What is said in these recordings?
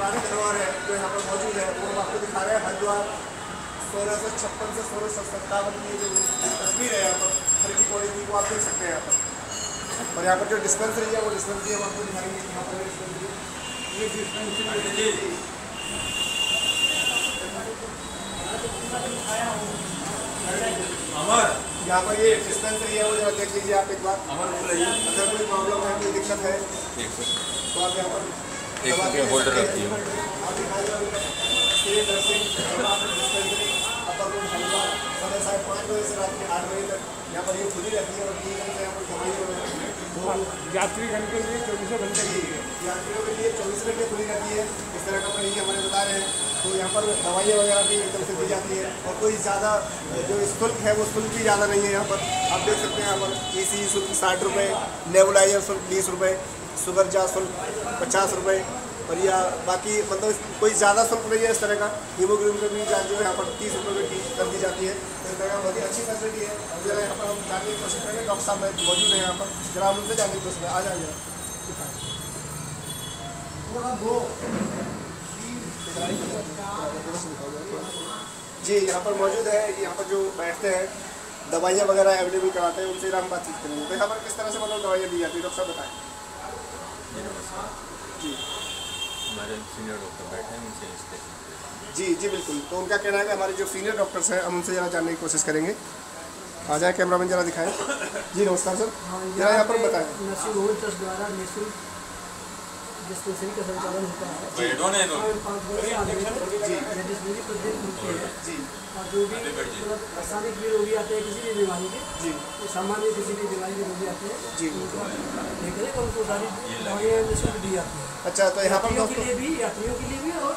पुराने धरोहर है जो यहाँ पर मौजूद है वो हम आपको दिखा रहे हैं। हरिद्वार 1656 से 1657 की जो तस्वीर है यहाँ पर घर की पौड़ी की, वो आप देख सकते हैं यहाँ पर। और यहाँ पर जो डिस्पेंसरी है वो डिस्पेंसरी हम आपको दिखाएंगे। यहाँ पर ये डिस्पेंसरी अमर, यहाँ पर ये डिस्पेंसरी है वो जरा देख लीजिए आप एक बार। अगर कोई प्रॉब्लम है, कोई दिक्कत है तो आप यहाँ पर होल्डर रखती है। आप दिखाइए डिस्पेंसरी अपर रोड हरिद्वार, सुबह 5:30 बजे से रात के 8 बजे तक यहाँ पर ये खुली रहती है। और 3 घंटे यहाँ पर दवाई यात्रीगण के लिए 24 घंटे की है, यात्रियों के लिए 24 घंटे खुली रहती है। इस तरह का मरीज हमारे बता रहे हैं। तो यहाँ पर दवाइयाँ वगैरह भी एकदम से दी जाती है और कोई ज़्यादा जो शुल्क है वो शुल्क भी ज़्यादा नहीं है। यहाँ पर आप देख सकते हैं यहाँ पर ECG शुल्क 60 रुपये, नेबुलाइजर शुल्क 20 रुपये, शुगर जाँच शुल्क 50 रुपये और या बाकी मतलब कोई ज़्यादा शुल्क नहीं है इस तरह का। हीमोग्लोबिन की जाँच जो है यहाँ पर 30 रुपये में कर दी जाती है। तो इस तरह का बहुत ही अच्छी फैसिलिटी है। और जरा यहाँ पर हम जानने की कोशिश करेंगे, डॉक्टर साहब मौजूद है यहाँ पर, जरा हम उनसे जानने की कोशिश करें। आ जाइए जी, यहाँ पर मौजूद है। यहाँ पर जो बैठते हैं दवाइयाँ वगैरह अवेलेबल कराते हैं, उनसे हम बातचीत करेंगे। तो यहाँ पर किस तरह से मतलब दवाइयाँ दी जाती है, डॉक्टर साहब बताएं। जी, हमारे सीनियर डॉक्टर बैठे हैं, उनसे इंस्ट्रक्शन। जी बिल्कुल। तो उनका कहना है कि हमारे जो सीनियर डॉक्टर्स हैं हम उनसे ज़रा जानने की कोशिश करेंगे। आ जाए कैमरामैन, जरा दिखाएं। जी नमस्कार सर, जरा यहाँ पर बताएं। नर्सिंग होम ट्रस्ट द्वारा निःशुल्क डिस्पेंसरी का संचालन होता है। जी और 5 वर्ष से आगे तक डिस्पेंसरी प्रतिदिन खुलती है। जी, और जो भी मतलब आसानी के रोगी आते हैं किसी भी बीमारी के, जी सामान्य किसी भी बीमारी के रोगी आते हैं, जी, उनको देखने का उनको सारी दवाइयाँ निःशुल्क दी जाती है। अच्छा, तो यहाँ पर यात्रियों के लिए भी और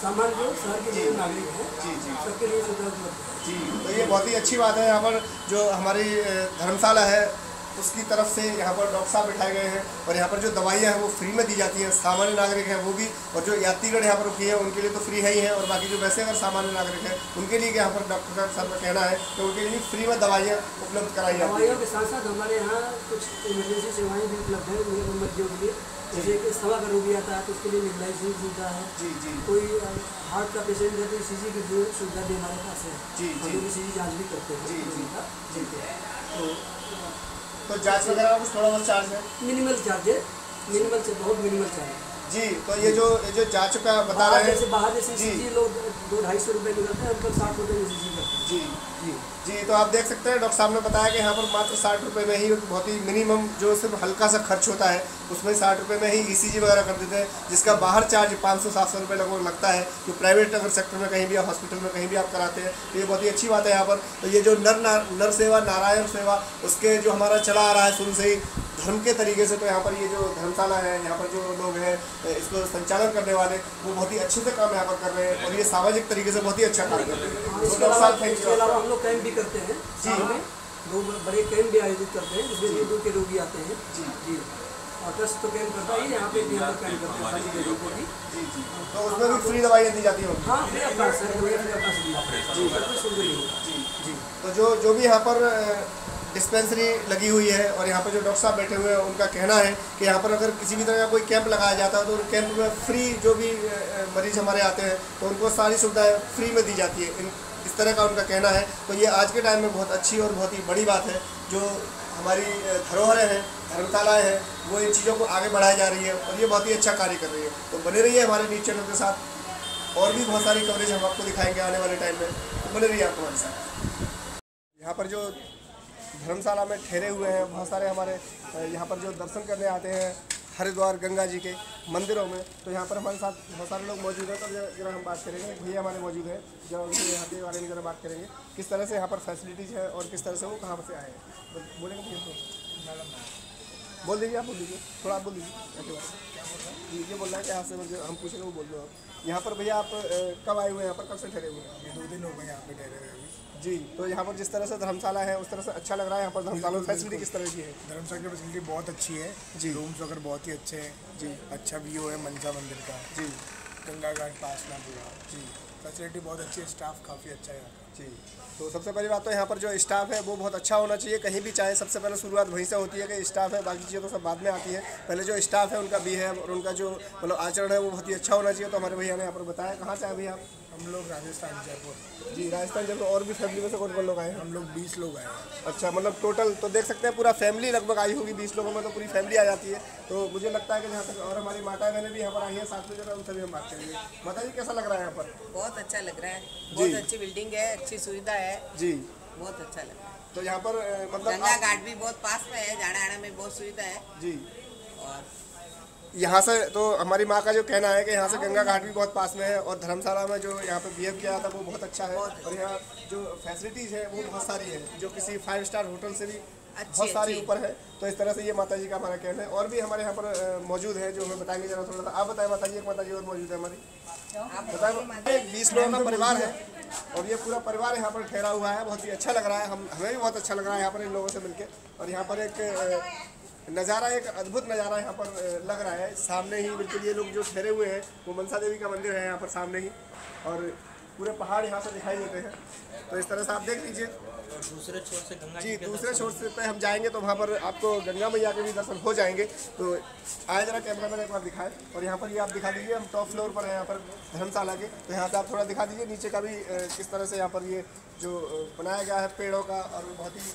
सामान्य जो शहर के जो नागरिक हैं जी सबके लिए सुविधा उपलब्ध है। जी, तो ये बहुत ही अच्छी बात है। यहाँ पर जो हमारी धर्मशाला है उसकी तरफ से यहाँ पर डॉक्टर साहब बिठाए गए हैं और यहाँ पर जो दवाइयाँ हैं वो फ्री में दी जाती हैं। सामान्य नागरिक हैं वो भी, और जो यात्रीगण यहाँ पर रुकी है उनके लिए तो फ्री है ही है। और बाकी जो वैसे अगर सामान्य नागरिक है उनके लिए यहाँ पर डॉक्टर साहब का कहना है कि उनके लिए फ्री में दवाइयाँ उपलब्ध कराई जाती हैं। दवाइयों के साथ साथ हमारे यहाँ कुछ इमरजेंसी सेवाएं भी उपलब्ध हैं मरीजों के लिए। जैसे कि स्थमा का रोगी आता है तो उसके लिए नेबुलाइजर सुविधा है। जी, कोई हार्ट का पेशेंट है तो ECG की जो सुविधा भी हमारे पास है। जी, हम लोग ECG जाँच भी करते हैं। जी, तो जांच वगैरह का कुछ थोड़ा बहुत चार्ज है? मिनिमल चार्ज है, बहुत मिनिमल चार्ज है। जी, तो ये जो जांच का बता रहे हैं, जैसे बाहर जैसे ECG लोग 200-250 रुपये निकलते हैं, हम पर 60 रुपये में ECG करते हैं। जी जी, तो आप देख सकते हैं डॉक्टर साहब ने बताया कि यहाँ पर मात्र 60 रुपये में ही बहुत ही मिनिमम जो सिर्फ हल्का सा खर्च होता है उसमें 60 रुपये में ही ECG वगैरह कर देते हैं, जिसका बाहर चार्ज 500-700 रुपये लगभग लगता है। जो प्राइवेट अगर सेक्टर में कहीं भी आप हॉस्पिटल में कहीं भी आप कराते हैं तो ये बहुत ही अच्छी बात है यहाँ पर। तो ये जो नर सेवा नारायण सेवा उसके जो हमारा चला आ रहा है शुरू से ही धर्म के तरीके से, तो यहाँ पर ये जो धर्मशाला है, यहाँ पर जो लोग हैं इसको संचालन करने वाले वो बहुत ही अच्छे से काम यहाँ पर कर रहे हैं और ये सामाजिक तरीके से बहुत ही अच्छा काम कर रहे हैं। इसके अलावा हम लोग कैंप भी करते हैं। साल में 2 बड़े कैंप भी आयोजित करते हैं जिसमें दूर के रोगी आते हैं। जी, और ट्रस्ट तो कैंप करता है, यहाँ पे भी हम लोग कैंप करते हैं सारी जगहों पर भी। जी, तो उसमें भी फ्री दवाइयाँ दी जाती होंगी? हाँ, फ्री ऑफ कॉस्ट है। जी, तो जो भी यहाँ पर डिस्पेंसरी लगी हुई है और यहाँ पर जो डॉक्टर साहब बैठे हुए हैं उनका कहना है कि यहाँ पर अगर किसी भी तरह का कोई कैंप लगाया जाता है तो कैंप में फ्री जो भी मरीज हमारे आते हैं तो उनको सारी सुविधाएं फ्री में दी जाती है। इस तरह का उनका कहना है। तो ये आज के टाइम में बहुत अच्छी और बहुत ही बड़ी बात है। जो हमारी धरोहरें हैं, धर्मशालाएँ हैं, वो इन चीज़ों को आगे बढ़ाई जा रही है और ये बहुत ही अच्छा कार्य कर रही है। तो बने रहिए हमारे न्यूज़ चैनल के साथ, और भी बहुत सारी कवरेज हम आपको दिखाएंगे आने वाले टाइम में, तो बने रहिए आप हमारे साथ। यहाँ पर जो धर्मशाला में ठहरे हुए हैं बहुत सारे हमारे यहाँ पर जो दर्शन करने आते हैं हरिद्वार गंगा जी के मंदिरों में, तो यहाँ पर हमारे साथ बहुत सारे लोग मौजूद हैं। तो जरा हम बात करेंगे, भैया हमारे मौजूद हैं जो उनसे यहाँ के बारे में जरा बात करेंगे किस तरह से यहाँ पर फैसिलिटीज़ है और किस तरह से वो कहाँ से आए हैं। बोलेंगे भैया, बोल दीजिए, आप बोल दीजिए, थोड़ा आप बोल दीजिए ऐसे बात। जी, ये बोल रहा है कि यहाँ से मुझे हम पूछेंगे वो बोल दो आप। यहाँ पर भैया आप कब आए हुए हैं, यहाँ पर कब से ठहरे हुए हैं? 2 दिन हो गए यहाँ पे ठहरे हुए। जी, तो यहाँ पर जिस तरह से धर्मशाला है उस तरह से अच्छा लग रहा है। यहाँ पर धर्मशाला में फैसिलिटी किस तरह की है? धर्मशाला की फैसिलिटी बहुत अच्छी है जी, रूम्स वगैरह बहुत ही अच्छे हैं जी, अच्छा व्यू है मनसा मंदिर का जी, गंगा घाट पास ना पूरा जी, फैसिलिटी बहुत अच्छी है, स्टाफ काफ़ी अच्छा है यहाँ का जी। तो सबसे पहली बात तो यहाँ पर जो स्टाफ है वो बहुत अच्छा होना चाहिए, कहीं भी चाहे सबसे पहले शुरुआत वहीं से होती है कि स्टाफ है, बाकी चीज़ें तो सब बाद में आती है। पहले जो स्टाफ है उनका बिहेव और उनका जो मतलब आचरण है वो बहुत ही अच्छा होना चाहिए। तो हमारे भैया ने यहाँ पर बताया। कहाँ से आए भैया आप? हम लोग राजस्थान जयपुर। जी, राजस्थान जयपुर। और भी फैमिली में से कौन कौन लोग आए हैं? हम लोग 20 लोग आए हैं। अच्छा, मतलब टोटल तो देख सकते हैं पूरा फैमिली लगभग आई होगी। 20 लोगों में तो पूरी फैमिली आ जाती है। तो मुझे लगता है कि जहाँ तक, और हमारी माता बहनें भी यहाँ पर आई हैं साथ में, जो है उनसे भी हम बात करेंगे। माता जी, कैसा लग रहा है यहाँ पर? बहुत अच्छा लग रहा है, बहुत अच्छी बिल्डिंग है, अच्छी सुविधा है जी, बहुत अच्छा लग रहा है। तो यहाँ पर मतलब गंगा घाट भी बहुत पास में है, जाने आने में बहुत सुविधा है। जी, और यहाँ से तो हमारी माँ का जो कहना है कि यहाँ से गंगा घाट भी बहुत पास में है, और धर्मशाला में जो यहाँ पे बिहेव किया था वो बहुत अच्छा है, और यहाँ जो फैसिलिटीज़ है वो बहुत सारी है, जो किसी 5 स्टार होटल से भी बहुत सारी ऊपर है। तो इस तरह से ये माता जी का हमारा कहना है। और भी हमारे यहाँ पर मौजूद है जो हमें बताएंगे जरा थोड़ा सा। आप बताएं माता जी। एक माता जी और मौजूद है हमारी, बताएं। 20 लोगों का परिवार है और ये पूरा परिवार यहाँ पर ठहरा हुआ है। बहुत ही अच्छा लग रहा है, हमें भी बहुत अच्छा लग रहा है यहाँ पर इन लोगों से मिलकर। और यहाँ पर एक नज़ारा, एक अद्भुत नज़ारा यहाँ पर लग रहा है। सामने ही बिल्कुल ये लोग जो ठहरे हुए हैं वो मनसा देवी का मंदिर है यहाँ पर सामने ही, और पूरे पहाड़ यहाँ से दिखाई देते हैं। तो इस तरह से आप देख लीजिए। दूसरे छोर से गंगा जी, दूसरे छोर से पे हम जाएंगे तो वहाँ पर आपको गंगा मैया के भी दर्शन हो जाएंगे। तो आए जरा कैमरा मैन एक बार दिखाएं। और यहाँ पर ये आप दिखा दीजिए, हम टॉप फ्लोर पर हैं यहाँ पर धर्मशाला के। तो यहाँ से आप थोड़ा दिखा दीजिए नीचे का भी किस तरह से यहाँ पर ये जो बनाया गया है पेड़ों का, और बहुत ही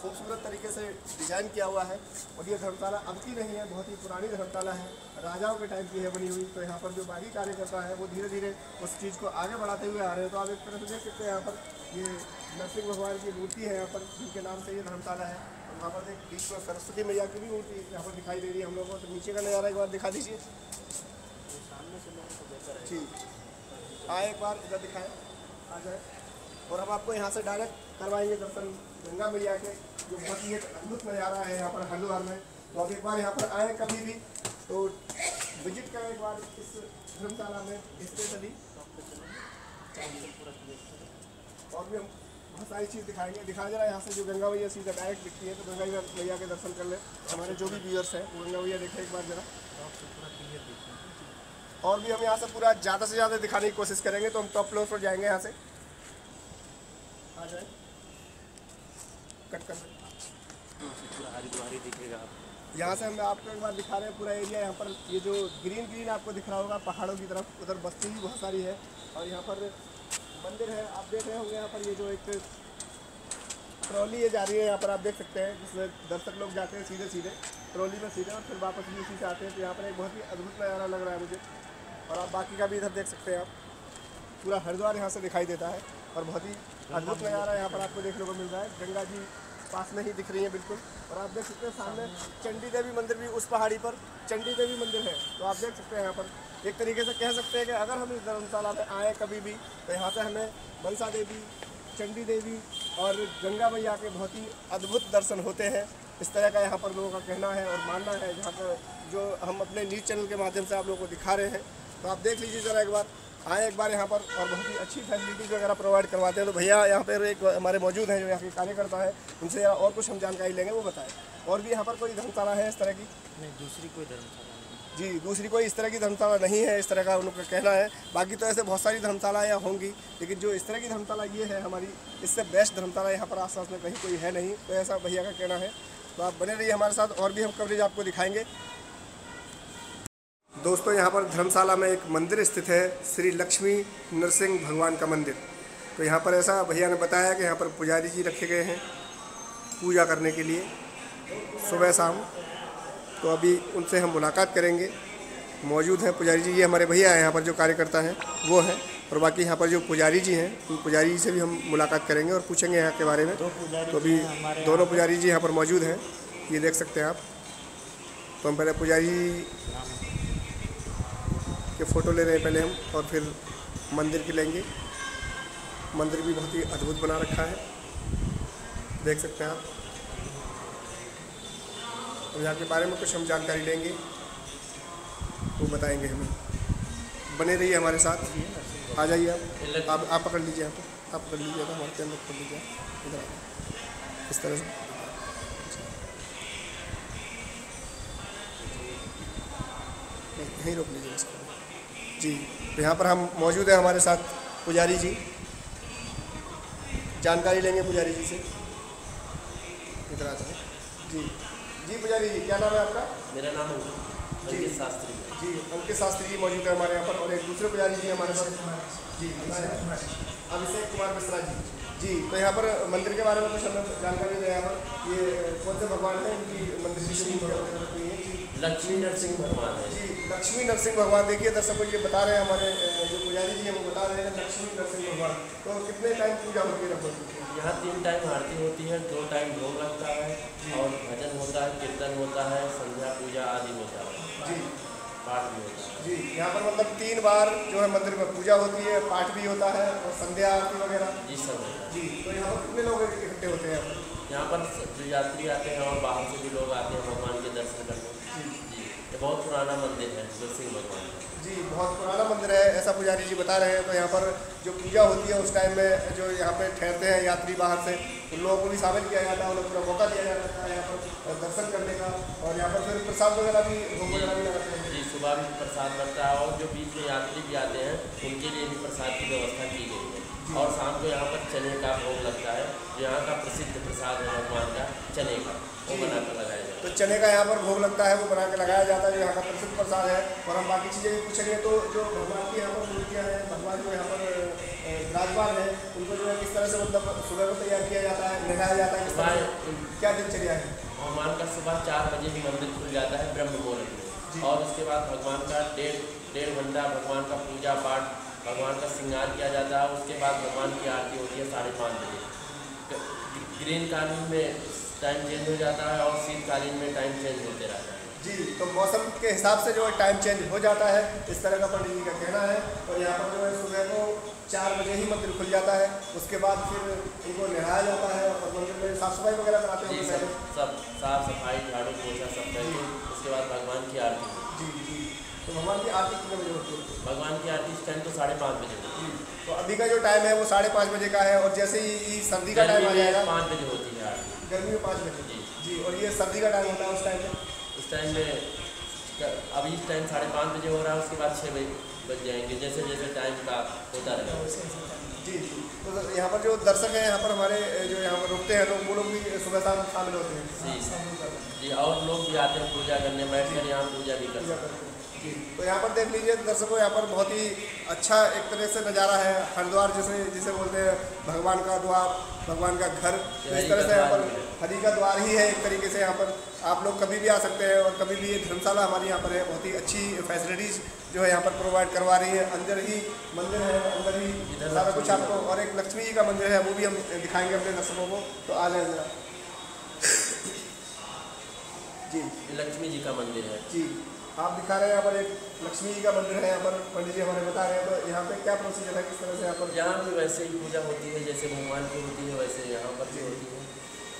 खूबसूरत तरीके से डिज़ाइन किया हुआ है। और ये धर्मशाला अब की नहीं है, बहुत ही पुरानी धर्मशाला है, राजाओं के टाइम की है बनी हुई। तो यहाँ पर जो बाकी कार्यकर्ता है वो धीरे धीरे उस चीज़ को आगे बढ़ाते हुए आ रहे हैं। तो आप एक तरह से देख सकते हैं यहाँ पर ये नरसिंह भगवान की मूर्ति है यहाँ पर, जिनके नाम से ये धर्मशाला है। और वहाँ पर एक बीच में सरस्वती मैया की भी मूर्ति यहाँ पर दिखाई दे रही है हम लोगों को। तो नीचे का नज़ारा एक बार दिखा दीजिए। जी, आए एक बार इधर दिखाएँ, आ जाए। और हम आपको यहाँ से डायरेक्ट करवाएंगे दर्शन गंगा मैया के, जो बहुत ही एक अद्भुत नज़ारा है यहाँ पर हरिद्वार में। तो आप एक बार यहाँ पर आएँ कभी भी तो विजिट करें एक बार इस धर्मशाला में स्पेशली। और भी हम बहुत सारी चीज़ दिखाएंगे। दिखाया जरा यहाँ से जो गंगा मैया सीधा डायरेक्ट दिखती है, तो गंगा मैया के दर्शन कर ले। हमारे जो भी व्यूअर्स हैं वो गंगा मैया देखें एक बार जरा। और भी हम यहाँ से पूरा ज़्यादा से ज़्यादा दिखाने की कोशिश करेंगे। तो हम टॉप फ्लोर पर जाएंगे, यहाँ से आ जाए, कट कर पूरा हरिद्वार दिखेगा। यहाँ से हम आपको एक बार दिखा रहे हैं पूरा एरिया। यहाँ पर ये जो ग्रीन ग्रीन आपको दिख रहा होगा पहाड़ों की तरफ, उधर बस्ती भी बहुत सारी है। और यहाँ पर मंदिर है, आप देख रहे होंगे। यहाँ पर ये जो एक ट्रॉली ये जा रही है यहाँ पर, आप देख सकते हैं, जिसमें दर्शक लोग जाते हैं सीधे सीधे ट्रॉली में सीधे, और फिर वापस भी उसी से आते हैं। तो यहाँ पर एक बहुत ही अद्भुत नज़ारा लग रहा है मुझे। और आप बाकी का भी इधर देख सकते हैं, आप पूरा हरिद्वार यहाँ से दिखाई देता है। और बहुत ही अद्भुत नज़ारा यहाँ पर आपको देखने को मिल रहा है। गंगा जी पास में ही दिख रही है बिल्कुल। और आप देख सकते हैं सामने चंडी देवी मंदिर भी, उस पहाड़ी पर चंडी देवी मंदिर है। तो आप देख सकते हैं यहाँ पर एक तरीके से कह सकते हैं कि अगर हम इस धर्मशाला में आए कभी भी, तो यहाँ से हमें मनसा देवी, चंडी देवी और गंगा मैया के बहुत ही अद्भुत दर्शन होते हैं। इस तरह का यहाँ पर लोगों का कहना है और मानना है, जहाँ पर जो हम अपने न्यूज़ चैनल के माध्यम से आप लोगों को दिखा रहे हैं। तो आप देख लीजिए ज़रा एक बार, आए एक बार यहाँ पर, और बहुत ही अच्छी फैसिलिटीज़ वगैरह प्रोवाइड करवाते हैं। तो भैया यहाँ पर एक हमारे मौजूद हैं जो यहाँ के कार्यकर्ता है, उनसे और कुछ हम जानकारी लेंगे, वो बताएं। और भी यहाँ पर कोई धर्मशाला है इस तरह की? नहीं, दूसरी कोई धर्मशाला नहीं। जी, दूसरी कोई इस तरह की धर्मशाला नहीं है, इस तरह का उनका कहना है। बाकी तो ऐसे बहुत सारी धर्मशाला यहाँ होंगी, लेकिन जो इस तरह की धर्मशाला ये है हमारी, इससे बेस्ट धर्मशाला यहाँ पर आसपास में कहीं कोई है नहीं। तो ऐसा भैया का कहना है। तो आप बने रहिए हमारे साथ, और भी हम कवरेज आपको दिखाएंगे। दोस्तों, यहाँ पर धर्मशाला में एक मंदिर स्थित है, श्री लक्ष्मी नरसिंह भगवान का मंदिर। तो यहाँ पर ऐसा भैया ने बताया कि यहाँ पर पुजारी जी रखे गए हैं पूजा करने के लिए सुबह शाम। तो अभी उनसे हम मुलाकात करेंगे। मौजूद हैं पुजारी जी, ये हमारे भैया हैं यहाँ पर जो कार्यकर्ता हैं वो हैं। और बाकी यहाँ पर जो पुजारी जी हैं, उन पुजारी जी से भी हम मुलाकात करेंगे और पूछेंगे यहाँ के बारे में। तो अभी दोनों पुजारी जी यहाँ पर मौजूद हैं, ये देख सकते हैं आप। तो हम पहले पुजारी के फ़ोटो ले रहे हैं पहले हम, और फिर मंदिर की लेंगे। मंदिर भी बहुत ही अद्भुत बना रखा है, देख सकते हैं आप। और यहाँ के बारे में कुछ हम जानकारी लेंगे, वो बताएंगे हमें। बने रहिए हमारे साथ, आ जाइए आप पकड़ लीजिए, यहाँ पर आप पकड़ लीजिए, तो हमारे कैमरे पकड़ लीजिए इधर इस तरह से। यहीं रोक लीजिए इसको जी। तो यहाँ पर हम मौजूद हैं, हमारे साथ पुजारी जी। जानकारी लेंगे पुजारी जी से। इधर आ जाओ जी। जी पुजारी जी, क्या नाम है आपका? मेरा नाम अंकित शास्त्री है। जी, अंकित शास्त्री जी मौजूद है हमारे यहाँ पर, और एक दूसरे पुजारी जी हमारे पास जी, अभिषेक कुमार मिश्रा जी। तो यहाँ पर मंदिर के बारे में कुछ हमें जानकारी दें। यहाँ पर ये कौन से भगवान हैं, इनकी मंदिर की लक्ष्मी नरसिंह भगवान है जी। लक्ष्मी नरसिंह भगवान, देखिए दर्शकों ये बता रहे हैं हमारे जो पुजारी जी हैं वो बता रहे हैं लक्ष्मी नरसिंह भगवान। तो कितने टाइम पूजा होती है लगभग? यहाँ 3 टाइम आरती होती है, 2 टाइम भोग लगता है और भजन होता है, कीर्तन होता है, संध्या पूजा आदि होता है जी, पाठ भी होता है जी। यहाँ पर मतलब 3 बार जो है मंदिर में पूजा होती है, पाठ भी होता है और संध्या आरती वगैरह जी सब होता है जी। तो यहाँ पर कितने लोग इकट्ठे होते हैं? यहाँ पर जो यात्री आते हैं और बाहर से भी लोग आते हैं भगवान के दर्शन करने जी। ये बहुत पुराना मंदिर है नरसिंह भगवान जी, बहुत पुराना मंदिर है ऐसा पुजारी जी बता रहे हैं। तो यहाँ पर जो पूजा होती है उस टाइम में जो यहाँ पे ठहरते हैं यात्री बाहर से, उन लोगों को भी शामिल किया जाता है, उन्हें पूरा मौका दिया जाता है यहाँ पर दर्शन करने का। और यहाँ पर फिर प्रसाद वगैरह भी भोग वगैरह भी लगाते हैं जी। सुबह भी प्रसाद बनता है और जो बीच में यात्री भी आते हैं उनके लिए भी प्रसाद की व्यवस्था की गई है। और शाम को यहाँ पर चने का भोग लगता है, जो यहाँ का प्रसिद्ध प्रसाद है भगवान का चने का, वो बनाकर लगाया जाता है। तो चने का यहाँ पर भोग लगता है, वो बना के लगाया जाता है, जो यहाँ का प्रसिद्ध प्रसाद है। और हम बाकी चीज़ें भी पूछेंगे। तो जो भगवान की यहाँ पर मूर्तियाँ हैं, भगवान जो यहाँ पर विराजमान है, उनको जो है किस तरह से मतलब सुबह को तैयार किया जाता है, लगाया जाता है, किस तरह से, क्या दिनचर्या है? भगवान का सुबह 4 बजे ही मंदिर खुल जाता है ब्रह्म मुहूर्त में, और उसके बाद भगवान का डेढ़ घंटा भगवान का पूजा पाठ, भगवान का श्रृंगार किया जाता है। उसके बाद भगवान की आरती होती है 5:30 बजे। ग्रीन कालीन में टाइम चेंज हो जाता है और शीतकालीन में टाइम चेंज होते रहता है जी। तो मौसम के हिसाब से जो है टाइम चेंज हो जाता है, इस तरह का पंडित जी का कहना है। और यहाँ पर जो है सुबह को 4 बजे ही मंदिर खुल जाता है, उसके बाद फिर इनको नहाया जाता है और मंदिर में साफ़ सफाई वगैरह कराते हैं। सब साफ सफाई झाड़ू पोछा सब करके उसके बाद भगवान की आरती जी जी। तो भगवान की आरती कितने बजे होती है? भगवान की आरती इस टाइम तो 5:30 बजे होती है। तो अभी का जो टाइम है वो 5:30 बजे का है। और जैसे ही सर्दी का टाइम आ जाएगा 5 बजे होती है आरती, गर्मी में 5 बजे जी जी। और ये सर्दी का टाइम होता है उस टाइम में? इस टाइम में अभी इस टाइम 5:30 बजे हो रहा है, उसके बाद 6 बज जाएंगे, जैसे जैसे टाइम का होता रहेगा जी जी। तो यहाँ पर जो दर्शक हैं, यहाँ पर हमारे जो यहाँ पर रुकते हैं लोग, वो लोग भी सुबह शाम शामिल होते हैं जी। और लोग भी आते हैं पूजा करने, बैठ कर यहाँ पूजा भी करते हैं जी। तो यहाँ पर देख लीजिए दर्शकों, यहाँ पर बहुत ही अच्छा एक तरह से नज़ारा है। हरिद्वार जिसे बोलते हैं भगवान का द्वार, भगवान का घर, तो इस तरह से यहाँ पर हरि का द्वार ही है एक तरीके से। यहाँ पर आप लोग कभी भी आ सकते हैं और कभी भी ये धर्मशाला हमारी यहाँ पर है, बहुत ही अच्छी फैसिलिटीज़ जो है यहाँ पर प्रोवाइड करवा रही है। अंदर ही मंदिर है, अंदर ही सारा कुछ आपको, और एक लक्ष्मी जी का मंदिर है, वो भी हम दिखाएंगे अपने दर्शकों को। तो आ जाए जरा जी। लक्ष्मी जी का मंदिर है जी, आप दिखा रहे हैं यहाँ पर एक लक्ष्मी जी का मंदिर है। यहाँ पर पंडित जी हमारे बता रहे हैं। तो यहाँ पे क्या प्रोसीजर है, किस तरह से यहाँ पर? यहाँ भी वैसे ही पूजा होती है जैसे भगवान की होती है, वैसे यहाँ पर भी होती है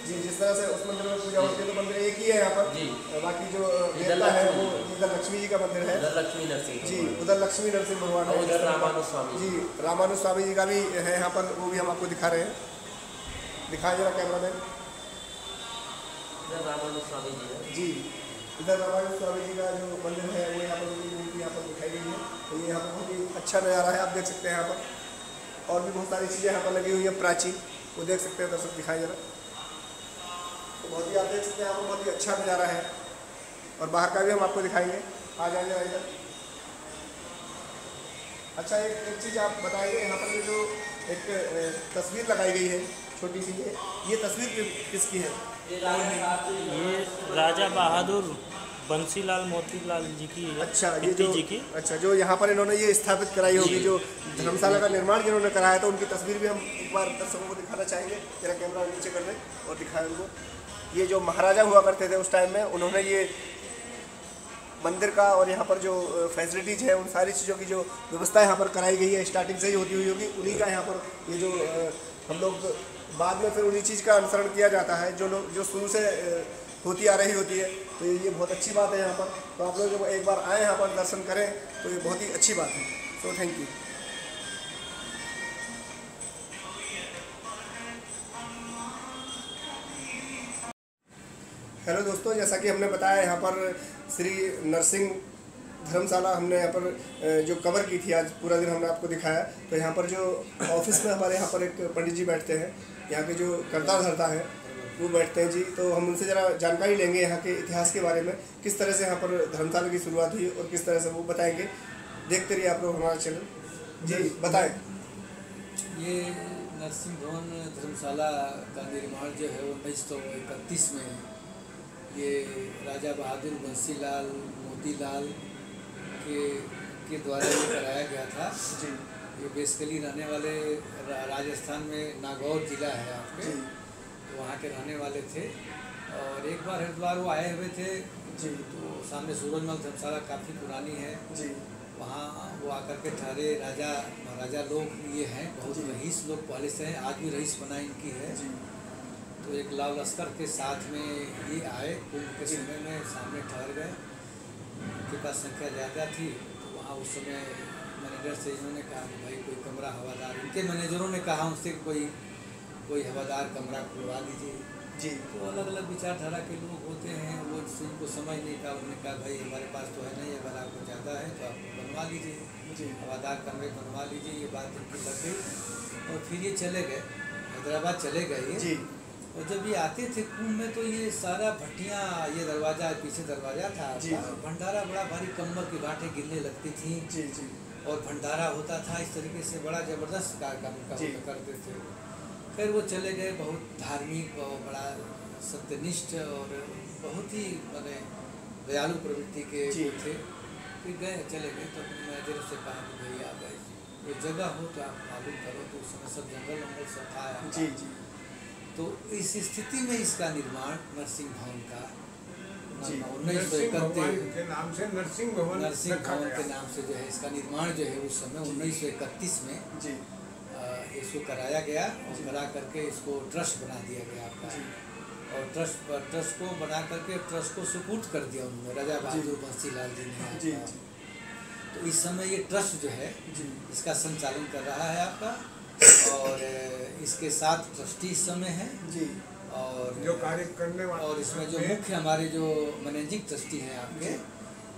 जी। जिस तरह से उस मंदिर में पूजा होती है, तो मंदिर एक ही है यहाँ पर जी। बाकी जो देवता है वो इधर लक्ष्मी जी का मंदिर है, उधर लक्ष्मी नरसिंह जी। उधर लक्ष्मी नरसिंह भगवान है, उधर रामानुज स्वामी जी। रामानुज स्वामी जी का भी है यहाँ पर, वो भी हम आपको दिखा रहे हैं। दिखाए जरा कैमरा मैन। इधर रामानुज स्वामी जी है जी। इधर रामानुज स्वामी जी का जो मंदिर है वो यहाँ पर मूर्ति यहाँ पर दिखाई गई है। तो ये यहाँ पर बहुत ही अच्छा नज़ारा है, आप देख सकते हैं। यहाँ पर और भी बहुत सारी चीज़ें यहाँ पर लगी हुई है प्राची, वो देख सकते हैं दर्शक, दिखाई जरा। तो बहुत ही आप देख सकते हैं यहाँ पर बहुत ही अच्छा नज़ारा है। और बाहर का भी हम आपको दिखाएंगे, आ जाएंगे इधर। अच्छा, एक चीज़ आप बताएंगे, यहाँ पर जो एक तस्वीर लगाई गई है छोटी सी, ये तस्वीर किसकी है? ये राजा बहादुर बंसीलाल मोतीलाल जी की है। अच्छा, ये जो जी की। अच्छा, जो यहाँ पर इन्होंने ये स्थापित कराई होगी, जो धर्मशाला का निर्माण जिन्होंने कराया, तो उनकी तस्वीर भी हम एक बार दर्शकों को दिखाना चाहेंगे। जरा कैमरा नीचे कर दें और दिखाएं उनको। ये जो महाराजा हुआ करते थे उस टाइम में, उन्होंने ये मंदिर का और यहाँ पर जो फैसिलिटीज़ है, उन सारी चीज़ों की जो व्यवस्था यहाँ पर कराई गई है, स्टार्टिंग से ही होती हुई होगी। उन्हीं का यहाँ पर ये जो हम लोग बाद में फिर उन्हीं चीज़ का अनुसरण किया जाता है, जो शुरू से होती आ रही होती है। तो ये बहुत अच्छी बात है यहाँ पर। तो आप लोग जब एक बार आएँ यहाँ पर दर्शन करें तो ये बहुत ही अच्छी बात है। So thank you. हेलो दोस्तों, जैसा कि हमने बताया यहाँ पर श्री नरसिंह धर्मशाला हमने यहाँ पर जो कवर की थी, आज पूरा दिन हमने आपको दिखाया। तो यहाँ पर जो ऑफिस में हमारे यहाँ पर एक पंडित जी बैठते हैं, यहाँ के जो करता धरता है वो बैठते हैं जी। तो हम उनसे ज़रा जानकारी लेंगे यहाँ के इतिहास के बारे में, किस तरह से यहाँ पर धर्मशाला की शुरुआत हुई और किस तरह से वो बताएंगे। देखते रहिए आप लोग हमारा चैनल जी, बताएं। ये नरसिंह भवन धर्मशाला का निर्माण जो है 1931 में ये राजा बहादुर बंसीलाल मोतीलाल के द्वारा ये कराया गया था जी। ये बेसिकली रहने वाले राजस्थान में नागौर जिला है आपके, तो वहाँ के रहने वाले थे। और एक बार हरिद्वार वो आए हुए थे जी, तो सामने सूरजमल धर्मशाला काफ़ी पुरानी है जी, वहाँ वो आकर के ठहरे। राजा महाराजा लोग ये हैं, बहुत रईस लोग पहले से हैं, आज भी रईस बनाई इनकी है जी। तो एक लाल लश्कर के साथ में ये आए कुंभ के समय में, सामने ठहर गए। उनके पास संख्या ज़्यादा थी, तो वहाँ उस समय मैनेजर से इन्होंने कहा कि भाई कोई कमरा हवादार, उनके मैनेजरों ने कहा उनसे कोई हवादार कमरा खुलवा दीजिए जी। तो अलग अलग विचारधारा के लोग होते हैं, वो उनको समझ नहीं था। उन्होंने कहा भाई हमारे पास तो है नहीं, अगर आपको चाहता है तो आप बनवा लीजिए जी, हवादार कमरे बनवा लीजिए। ये बात उनकी लग गई और फिर ये चले गए, हैदराबाद चले गए जी। और जब ये आते थे कुंभ में तो ये सारा भट्टियाँ, ये दरवाज़ा पीछे दरवाज़ा था जी, भंडारा बड़ा भारी, कम्बल की बाटें गिरने लगती थी जी जी, और भंडारा होता था इस तरीके से, बड़ा ज़बरदस्त कार्यक्रम करते थे। फिर वो चले गए, बहुत धार्मिक और बड़ा सत्यनिष्ठ और बहुत ही माने दयालु प्रवृत्ति के थे। फिर गए चले गए तो अपने मैनेजर से कहा कि भाई आप कोई जगह हो तो आप मालूम करो। तो उस समय सब जंगल वंगल सब था जी जी। तो इस स्थिति में इसका निर्माण नरसिंह भवन का 1931 के नाम से नरसिंह भवन के नाम से जो है इसका निर्माण जो है उस समय 1931 में जी इसको कराया गया। और करा करके इसको ट्रस्ट बना दिया गया आपका। और ट्रस्ट को बना करके ट्रस्ट को सुपुर्द कर दिया उन्होंने, राजा बहादुर बंसीलाल जी ने जी। तो इस समय ये ट्रस्ट जो है इसका संचालन कर रहा है आपका, और इसके साथ ट्रस्टी इस समय है जी। और जो कार्य करने वाले, और इसमें जो मुख्य हमारे जो मैनेजिंग ट्रस्टी हैं आपके,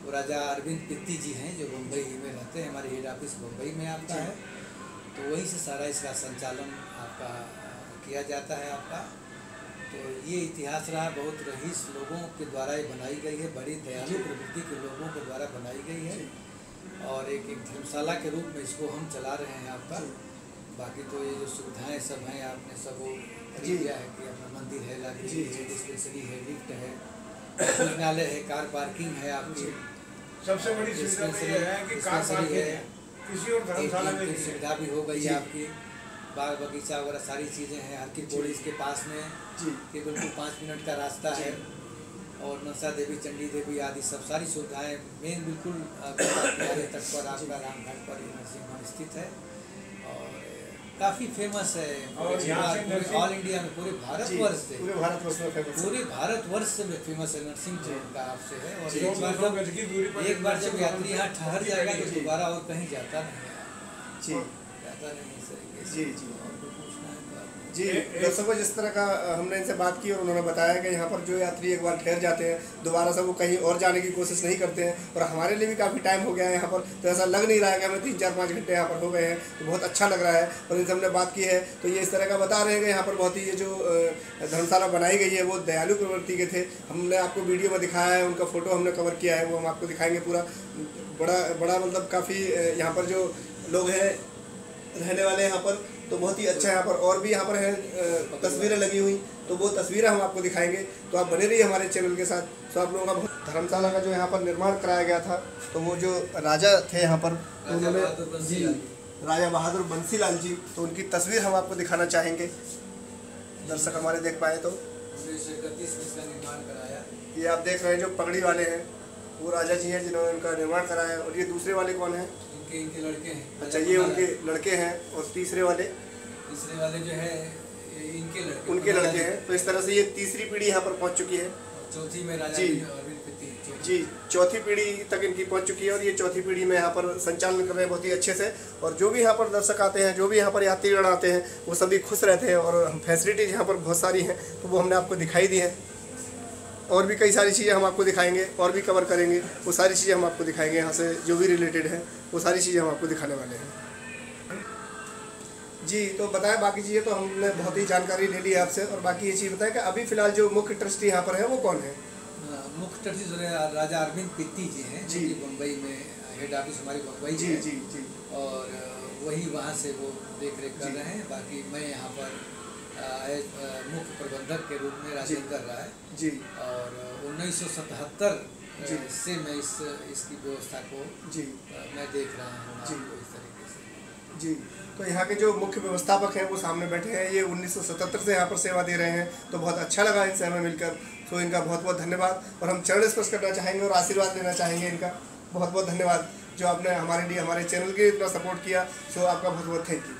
वो राजा अरविंद पित्ती जी हैं, जो मुंबई में रहते हैं। हमारे हेड ऑफिस मुंबई में आपका है, तो वहीं से सारा इसका संचालन आपका किया जाता है आपका। तो ये इतिहास रहा, बहुत रईस लोगों के द्वारा ये बनाई गई है, बड़ी दयालु प्रवृत्ति के लोगों के द्वारा बनाई गई है। और एक धर्मशाला के रूप में इसको हम चला रहे हैं आपका। बाकी तो ये जो सुविधाएं सब हैं आपने सब वो दिया है कि अपना मंदिर है, लाइब्रेरी है, डिस्पेंसरी है, लिफ्ट है, भोजनालय है, कार पार्किंग है आपकी। सबसे बड़ी सुविधा है कि कार पार्किंग है, किसी और धर्मशाला में सुविधा भी हो गई है आपकी। बाग बगीचा वगैरह सारी चीज़ें हैं। हर की पौड़ी इसके पास में कि बिल्कुल 5 मिनट का रास्ता है। और मनसा देवी, चंडी देवी आदि सब सारी सुविधाएं मेन बिल्कुल किनारे तट पर आपका रामघाट पर नरसिंह भवन स्थित है। और काफ़ी फेमस है ऑल इंडिया में, पूरे भारतवर्ष से, पूरे भारतवर्ष में फेमस है नरसिंह भवन का आपसे है। और एक बार जब यात्री यहाँ ठहर जाएगा तो दोबारा और कहीं जाता नहीं है, जाता नहीं इस तरीके से जी। जी दर्शकों, जिस तरह का हमने इनसे बात की और उन्होंने बताया कि यहाँ पर जो यात्री एक बार ठहर जाते हैं दोबारा से वो कहीं और जाने की कोशिश नहीं करते हैं। और हमारे लिए भी काफ़ी टाइम हो गया है यहाँ पर, तो ऐसा लग नहीं रहा है कि हमें 3-4-5 घंटे यहाँ पर हो गए हैं, तो बहुत अच्छा लग रहा है। और इनसे हमने बात की है तो ये इस तरह का बता रहे हैं कि यहाँ पर बहुत ही ये जो धर्मशाला बनाई गई है वो दयालु प्रवृत्ति के थे। हमने आपको वीडियो में दिखाया है, उनका फ़ोटो हमने कवर किया है, वो हम आपको दिखाएँगे पूरा। बड़ा मतलब काफ़ी यहाँ पर जो लोग हैं रहने वाले यहाँ पर, तो बहुत ही अच्छा यहाँ पर। और भी यहाँ पर है तस्वीरें लगी हुई, तो वो तस्वीरें हम आपको दिखाएंगे, तो आप बने रहिए हमारे चैनल के साथ। तो आप लोगों का बहुत धर्मशाला का जो यहाँ पर निर्माण कराया गया था, तो वो जो राजा थे यहाँ पर, तो उन्होंने जी राजा बहादुर बंसीलाल जी, तो उनकी तस्वीर हम आपको दिखाना चाहेंगे, दर्शक हमारे देख पाए तो। 1931 में इसका निर्माण कराया। ये आप देख रहे हैं जो पगड़ी वाले हैं वो राजा जी हैं जिन्होंने उनका निर्माण कराया। और ये दूसरे वाले कौन हैं? इनके लड़के हैं। अच्छा, ये उनके लड़के हैं। और तीसरे वाले जो है उनके लड़के हैं। तो इस तरह से ये तीसरी पीढ़ी यहाँ पर पहुँच चुकी है। चौथी में राजा अरविंद पित्ती जी, चौथी पीढ़ी तक इनकी पहुँच चुकी है। और ये चौथी पीढ़ी में यहाँ पर संचालन कर रहे हैं बहुत ही अच्छे से। और जो भी यहाँ पर दर्शक आते हैं, जो भी यहाँ पर यात्रीगण आते हैं, वो सभी खुश रहते हैं। और फैसिलिटीज़ यहाँ पर बहुत सारी हैं, तो वो हमने आपको दिखाई दी है। और भी कई सारी चीज़ें हम आपको दिखाएंगे और भी कवर करेंगे। वो सारी चीज़ें हम आपको दिखाएंगे यहाँ से जो भी रिलेटेड है, वो सारी चीज़ें हम आपको दिखाने वाले हैं। जी, तो बताएं बाकी चीज़ें तो हमने बहुत ही जानकारी ले ली है आपसे, और बाकी ये चीज़ बताएं कि अभी फ़िलहाल जो मुख्य ट्रस्टी यहाँ पर है वो कौन है? मुख्य ट्रस्टी जो है राजा अरविंद पित्ती जी हैं, जो कि मुंबई में हेड ऑफिस हमारी मुंबई जी है। जी जी। और वही वहाँ से वो देख रेख कर रहे हैं। बाकी मैं यहाँ पर मुख्य प्रबंधक के रूप में राजन कर रहा है जी। और 1977 से मैं इसकी व्यवस्था को जी मैं देख रहा हूँ जी इस तरीके से। जी, तो यहाँ के जो मुख्य व्यवस्थापक हैं वो सामने बैठे हैं, ये 1977 से यहाँ पर सेवा दे रहे हैं, तो बहुत अच्छा लगा इनसे हमें मिलकर। तो इनका बहुत बहुत धन्यवाद, और हम चरण स्पर्श करना चाहेंगे और आशीर्वाद लेना चाहेंगे इनका। बहुत बहुत धन्यवाद जो आपने हमारे लिए, हमारे चैनल के लिए इतना सपोर्ट किया। सो आपका बहुत बहुत थैंक यू।